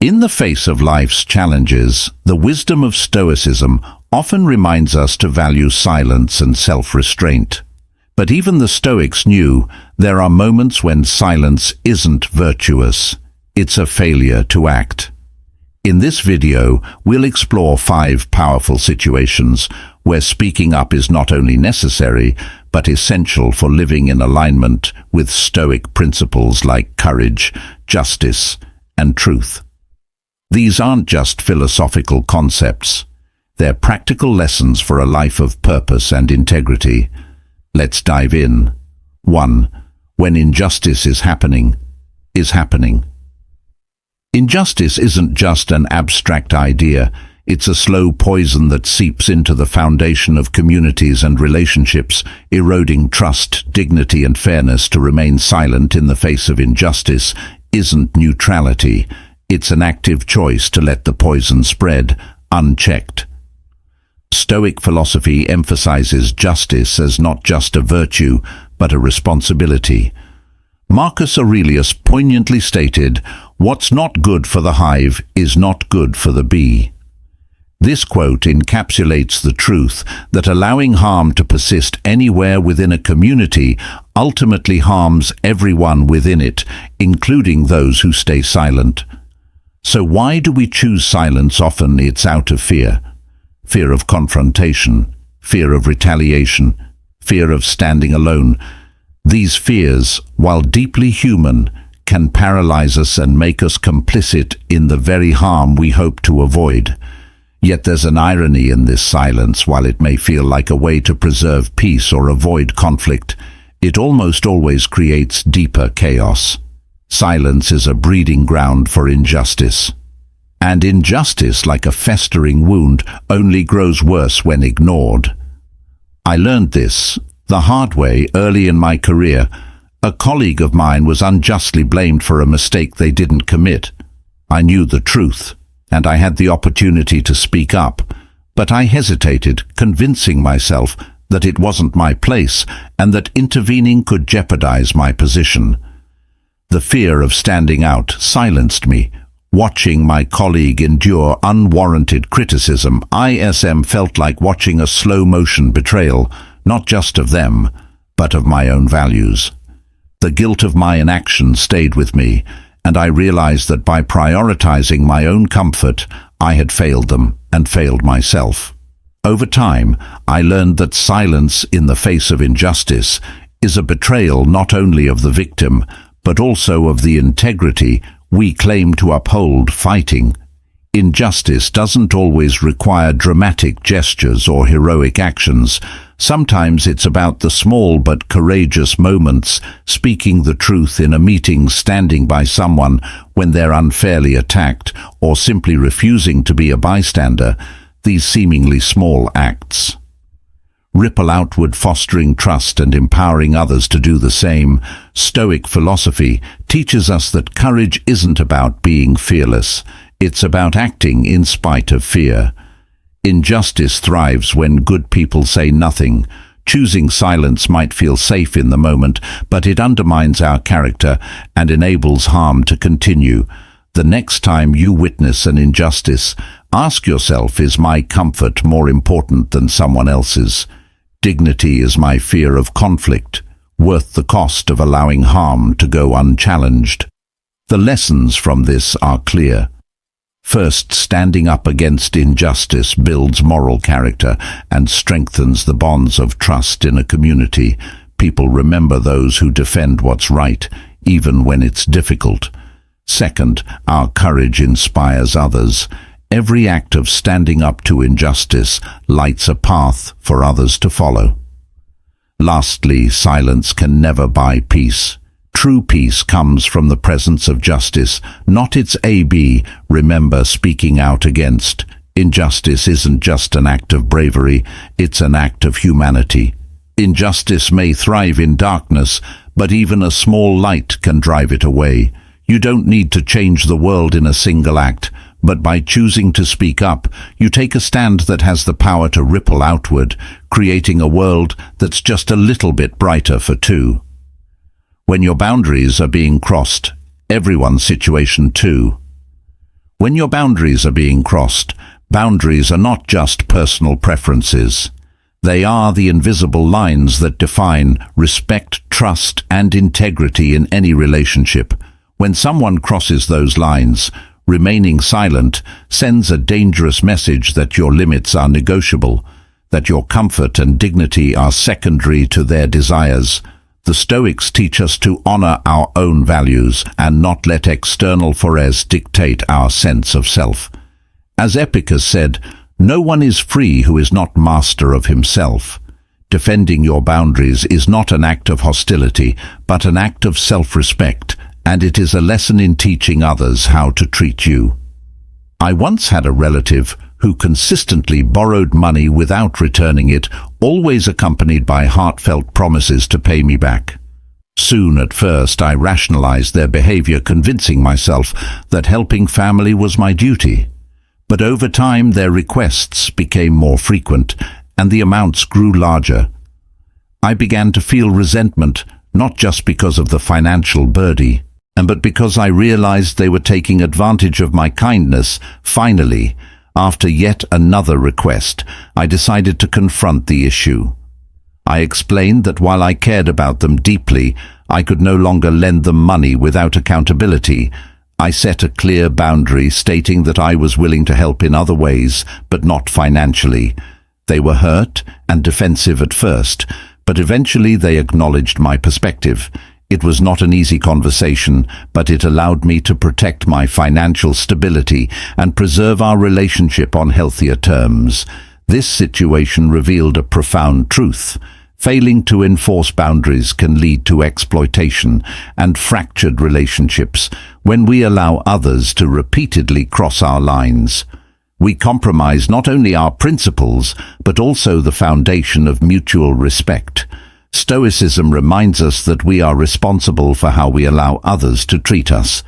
In the face of life's challenges, the wisdom of Stoicism often reminds us to value silence and self-restraint. But even the Stoics knew there are moments when silence isn't virtuous. It's a failure to act. In this video, we'll explore 5 powerful situations where speaking up is not only necessary, but essential for living in alignment with Stoic principles like courage, justice, and truth. These aren't just philosophical concepts. They're practical lessons for a life of purpose and integrity. Let's dive in. 1. When injustice is happening. Injustice isn't just an abstract idea. It's a slow poison that seeps into the foundation of communities and relationships, eroding trust, dignity, and fairness. To remain silent in the face of injustice isn't neutrality. It's an active choice to let the poison spread, unchecked. Stoic philosophy emphasizes justice as not just a virtue, but a responsibility. Marcus Aurelius poignantly stated, "What's not good for the hive is not good for the bee." This quote encapsulates the truth that allowing harm to persist anywhere within a community ultimately harms everyone within it, including those who stay silent. So why do we choose silence? Often it's out of fear. Fear of confrontation, fear of retaliation, fear of standing alone. These fears, while deeply human, can paralyze us and make us complicit in the very harm we hope to avoid. Yet there's an irony in this silence. While it may feel like a way to preserve peace or avoid conflict, it almost always creates deeper chaos. Silence is a breeding ground for injustice. And injustice, like a festering wound, only grows worse when ignored. I learned this the hard way early in my career. A colleague of mine was unjustly blamed for a mistake they didn't commit. I knew the truth, and I had the opportunity to speak up, but I hesitated, convincing myself that it wasn't my place and that intervening could jeopardize my position. The fear of standing out silenced me. Watching my colleague endure unwarranted criticism, ISM felt like watching a slow-motion betrayal, not just of them, but of my own values. The guilt of my inaction stayed with me, and I realized that by prioritizing my own comfort, I had failed them and failed myself. Over time, I learned that silence in the face of injustice is a betrayal not only of the victim, but also of the integrity we claim to uphold. Fighting injustice doesn't always require dramatic gestures or heroic actions. Sometimes it's about the small but courageous moments, speaking the truth in a meeting, standing by someone when they're unfairly attacked, or simply refusing to be a bystander. These seemingly small acts ripple outward, fostering trust and empowering others to do the same. Stoic philosophy teaches us that courage isn't about being fearless. It's about acting in spite of fear. Injustice thrives when good people say nothing. Choosing silence might feel safe in the moment, but it undermines our character and enables harm to continue. The next time you witness an injustice, ask yourself, is my comfort more important than someone else's? Dignity is my fear of conflict worth the cost of allowing harm to go unchallenged? The lessons from this are clear. First, standing up against injustice builds moral character and strengthens the bonds of trust in a community. People remember those who defend what's right, even when it's difficult. Second, our courage inspires others. Every act of standing up to injustice lights a path for others to follow. Lastly, silence can never buy peace. True peace comes from the presence of justice, not its AB. Remember, speaking out against injustice isn't just an act of bravery, it's an act of humanity. Injustice may thrive in darkness, but even a small light can drive it away. You don't need to change the world in a single act, but by choosing to speak up, you take a stand that has the power to ripple outward, creating a world that's just a little bit brighter for two. When your boundaries are being crossed, everyone's situation too When your boundaries are being crossed, boundaries are not just personal preferences. They are the invisible lines that define respect, trust, and integrity in any relationship. When someone crosses those lines, remaining silent sends a dangerous message that your limits are negotiable, that your comfort and dignity are secondary to their desires. The Stoics teach us to honor our own values and not let external forces dictate our sense of self. As Epicurus said, no one is free who is not master of himself. Defending your boundaries is not an act of hostility, but an act of self-respect, and it is a lesson in teaching others how to treat you. I once had a relative who consistently borrowed money without returning it, always accompanied by heartfelt promises to pay me back. Soon at first I rationalized their behavior, convincing myself that helping family was my duty. But over time their requests became more frequent, and the amounts grew larger. I began to feel resentment, not just because of the financial burden, but because I realized they were taking advantage of my kindness. Finally, after yet another request, I decided to confront the issue. I explained that while I cared about them deeply, I could no longer lend them money without accountability. I set a clear boundary, stating that I was willing to help in other ways, but not financially. They were hurt and defensive at first, but eventually they acknowledged my perspective. It was not an easy conversation, but it allowed me to protect my financial stability and preserve our relationship on healthier terms. This situation revealed a profound truth. Failing to enforce boundaries can lead to exploitation and fractured relationships. When we allow others to repeatedly cross our lines, we compromise not only our principles, but also the foundation of mutual respect. Stoicism reminds us that we are responsible for how we allow others to treat us.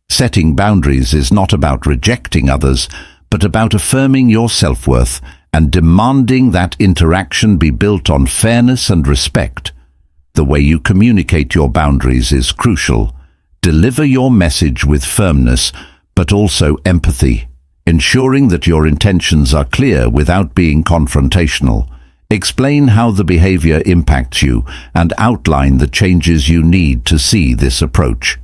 Setting boundaries is not about rejecting others, but about affirming your self-worth and demanding that interaction be built on fairness and respect. The way you communicate your boundaries is crucial. Deliver your message with firmness, but also empathy, ensuring that your intentions are clear without being confrontational. Explain how the behavior impacts you and outline the changes you need to see this approach.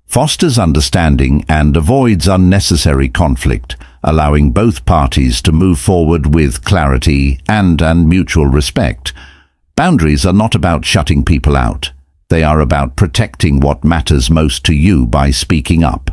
Fosters understanding and avoids unnecessary conflict, allowing both parties to move forward with clarity and mutual respect. Boundaries are not about shutting people out. They are about protecting what matters most to you by speaking up.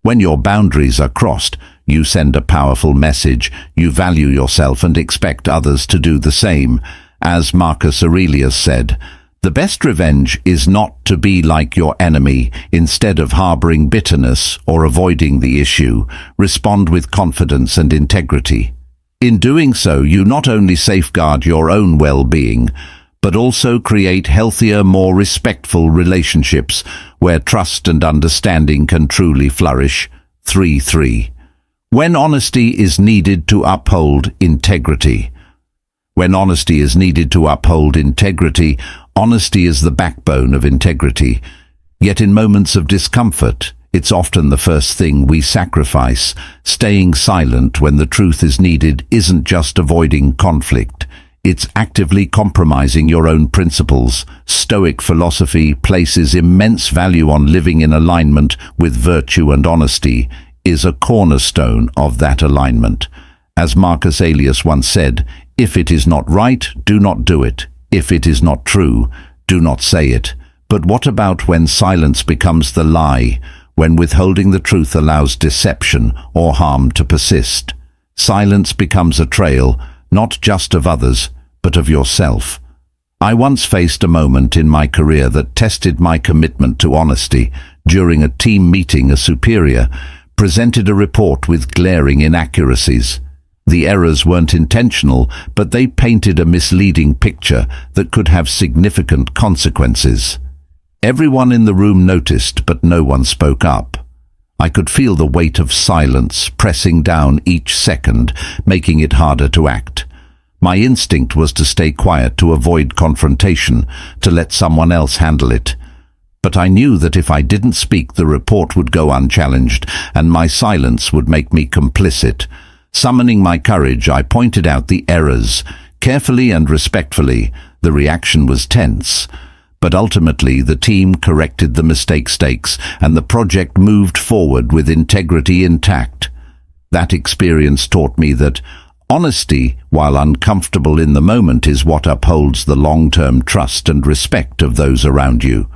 When your boundaries are crossed, you send a powerful message. You value yourself and expect others to do the same. As Marcus Aurelius said, "The best revenge is not to be like your enemy. Instead of harboring bitterness or avoiding the issue, respond with confidence and integrity." In doing so, you not only safeguard your own well-being, but also create healthier, more respectful relationships where trust and understanding can truly flourish. 3.3. When honesty is needed to uphold integrity. When honesty is needed to uphold integrity, honesty is the backbone of integrity. Yet in moments of discomfort, it's often the first thing we sacrifice. Staying silent when the truth is needed isn't just avoiding conflict. It's actively compromising your own principles. Stoic philosophy places immense value on living in alignment with virtue, and honesty is a cornerstone of that alignment. As Marcus Aurelius once said, "If it is not right, do not do it. If it is not true, do not say it." But what about when silence becomes the lie, when withholding the truth allows deception or harm to persist? Silence becomes a trail, not just of others, but of yourself. I once faced a moment in my career that tested my commitment to honesty. During a team meeting, a superior presented a report with glaring inaccuracies. The errors weren't intentional, but they painted a misleading picture that could have significant consequences. Everyone in the room noticed, but no one spoke up. I could feel the weight of silence pressing down each second, making it harder to act. My instinct was to stay quiet, to avoid confrontation, to let someone else handle it. But I knew that if I didn't speak, the report would go unchallenged, and my silence would make me complicit. Summoning my courage, I pointed out the errors, carefully and respectfully. The reaction was tense, but ultimately the team corrected the mistakes, and the project moved forward with integrity intact. That experience taught me that honesty, while uncomfortable in the moment, is what upholds the long-term trust and respect of those around you.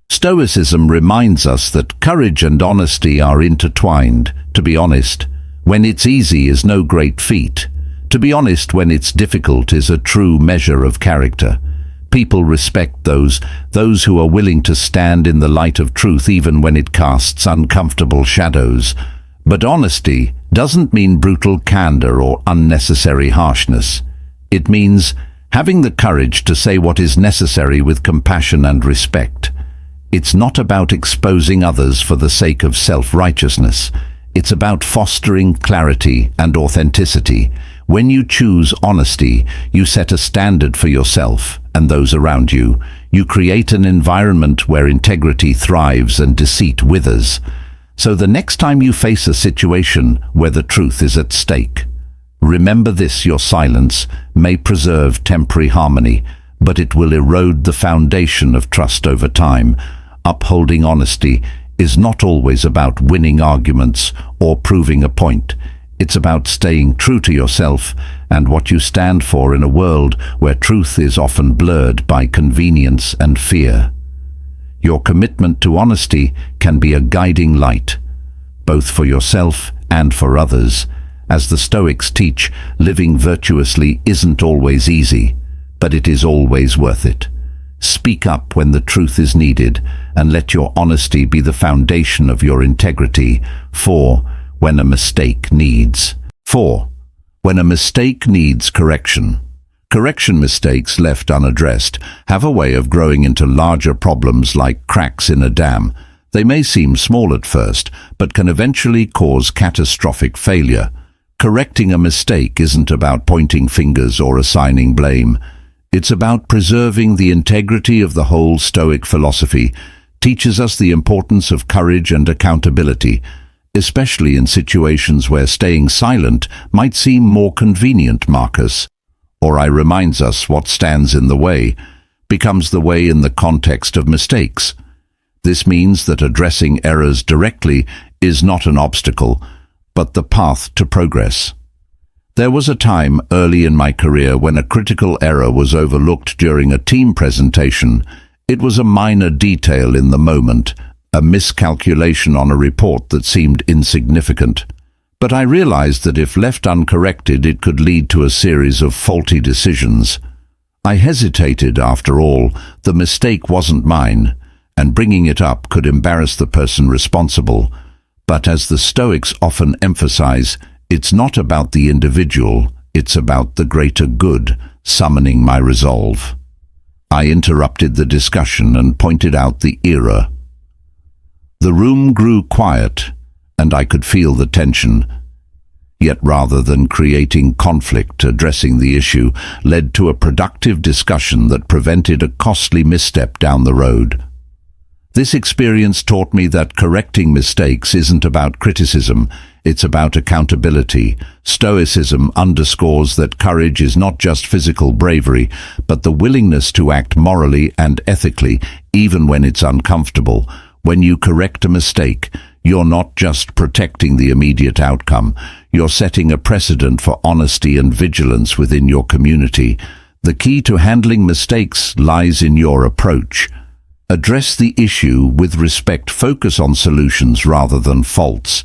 Stoicism reminds us that courage and honesty are intertwined. To be honest when it's easy is no great feat. To be honest when it's difficult is a true measure of character. People respect those who are willing to stand in the light of truth even when it casts uncomfortable shadows. But honesty doesn't mean brutal candor or unnecessary harshness. It means having the courage to say what is necessary with compassion and respect. It's not about exposing others for the sake of self-righteousness. It's about fostering clarity and authenticity. When you choose honesty, you set a standard for yourself and those around you. You create an environment where integrity thrives and deceit withers. So the next time you face a situation where the truth is at stake, remember this: your silence may preserve temporary harmony, but it will erode the foundation of trust over time. Upholding honesty is not always about winning arguments or proving a point. It's about staying true to yourself and what you stand for in a world where truth is often blurred by convenience and fear. Your commitment to honesty can be a guiding light, both for yourself and for others. As the Stoics teach, living virtuously isn't always easy, but it is always worth it. Speak up when the truth is needed, and let your honesty be the foundation of your integrity. 4. When a mistake needs correction. Mistakes left unaddressed have a way of growing into larger problems like cracks in a dam. They may seem small at first, but can eventually cause catastrophic failure. Correcting a mistake isn't about pointing fingers or assigning blame. It's about preserving the integrity of the whole Stoic philosophy. Teaches us the importance of courage and accountability, especially in situations where staying silent might seem more convenient. Marcus reminds us what stands in the way becomes the way in the context of mistakes. This means that addressing errors directly is not an obstacle, but the path to progress. There was a time early in my career when a critical error was overlooked during a team presentation. It was a minor detail in the moment, a miscalculation on a report that seemed insignificant. But I realized that if left uncorrected, it could lead to a series of faulty decisions. I hesitated. After all, the mistake wasn't mine, and bringing it up could embarrass the person responsible. But as the Stoics often emphasize, it's not about the individual, it's about the greater good. Summoning my resolve, I interrupted the discussion and pointed out the error. The room grew quiet, and I could feel the tension. Yet rather than creating conflict, addressing the issue led to a productive discussion that prevented a costly misstep down the road. This experience taught me that correcting mistakes isn't about criticism, it's about accountability. Stoicism underscores that courage is not just physical bravery, but the willingness to act morally and ethically, even when it's uncomfortable. When you correct a mistake, you're not just protecting the immediate outcome, you're setting a precedent for honesty and vigilance within your community. The key to handling mistakes lies in your approach. Address the issue with respect, focus on solutions rather than faults,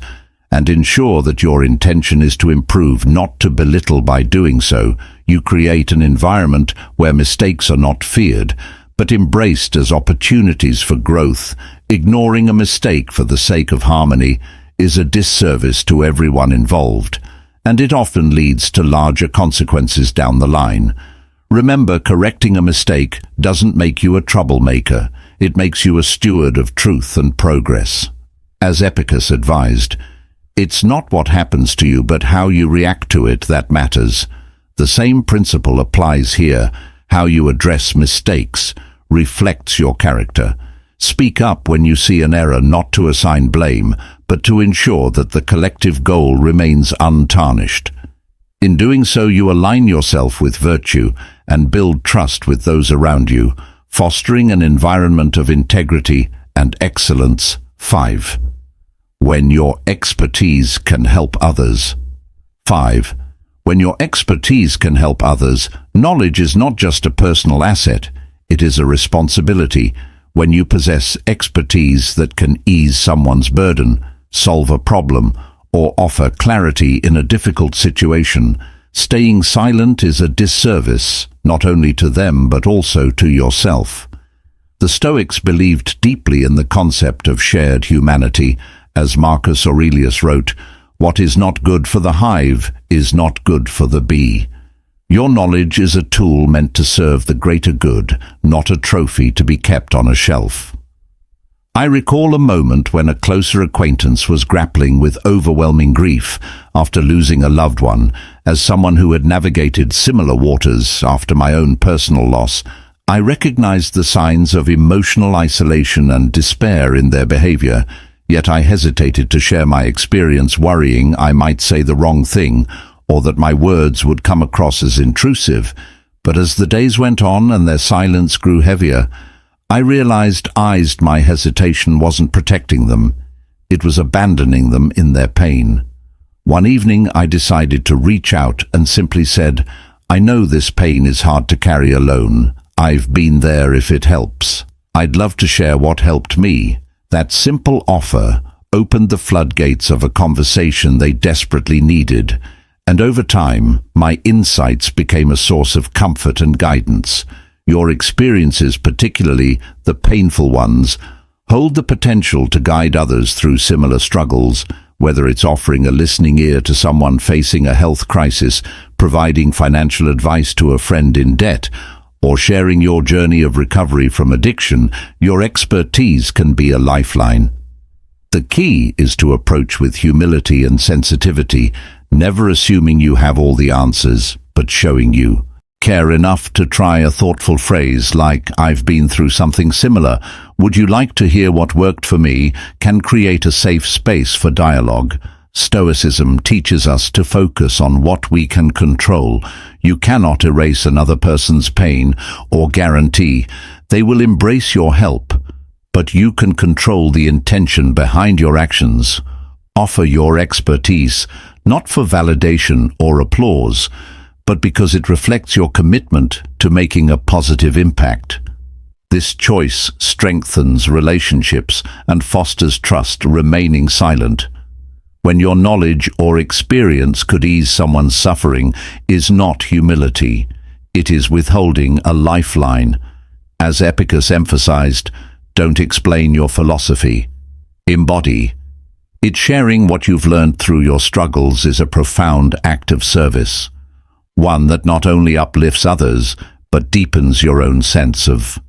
and ensure that your intention is to improve, not to belittle. By doing so, you create an environment where mistakes are not feared, but embraced as opportunities for growth. Ignoring a mistake for the sake of harmony is a disservice to everyone involved, and it often leads to larger consequences down the line. Remember, correcting a mistake doesn't make you a troublemaker. It makes you a steward of truth and progress. As Epicus advised, it's not what happens to you, but how you react to it that matters. The same principle applies here. How you address mistakes reflects your character. Speak up when you see an error, not to assign blame, but to ensure that the collective goal remains untarnished. In doing so, you align yourself with virtue and build trust with those around you, fostering an environment of integrity and excellence. 5. When your expertise can help others. 5. When your expertise can help others, knowledge is not just a personal asset, it is a responsibility. When you possess expertise that can ease someone's burden, solve a problem, or offer clarity in a difficult situation, staying silent is a disservice, not only to them but also to yourself. The Stoics believed deeply in the concept of shared humanity. As Marcus Aurelius wrote, "What is not good for the hive is not good for the bee." Your knowledge is a tool meant to serve the greater good, not a trophy to be kept on a shelf. I recall a moment when a closer acquaintance was grappling with overwhelming grief after losing a loved one. As someone who had navigated similar waters after my own personal loss, I recognized the signs of emotional isolation and despair in their behavior, yet I hesitated to share my experience, worrying I might say the wrong thing or that my words would come across as intrusive. But as the days went on and their silence grew heavier, I realized my hesitation wasn't protecting them. It was abandoning them in their pain. One evening I decided to reach out and simply said, "I know this pain is hard to carry alone. I've been there if it helps. I'd love to share what helped me." That simple offer opened the floodgates of a conversation they desperately needed, and over time, my insights became a source of comfort and guidance. Your experiences, particularly the painful ones, hold the potential to guide others through similar struggles, whether it's offering a listening ear to someone facing a health crisis, providing financial advice to a friend in debt, or sharing your journey of recovery from addiction. Your expertise can be a lifeline. The key is to approach with humility and sensitivity, never assuming you have all the answers, but showing you care enough to try a thoughtful phrase like, "I've been through something similar. Would you like to hear what worked for me?" can create a safe space for dialogue. Stoicism teaches us to focus on what we can control. You cannot erase another person's pain or guarantee they will embrace your help, but you can control the intention behind your actions. Offer your expertise, not for validation or applause, but because it reflects your commitment to making a positive impact. This choice strengthens relationships and fosters trust. Remaining silent when your knowledge or experience could ease someone's suffering is not humility. It is withholding a lifeline. As Epicus emphasized, don't explain your philosophy. Embody it. Sharing what you've learned through your struggles is a profound act of service, one that not only uplifts others, but deepens your own sense of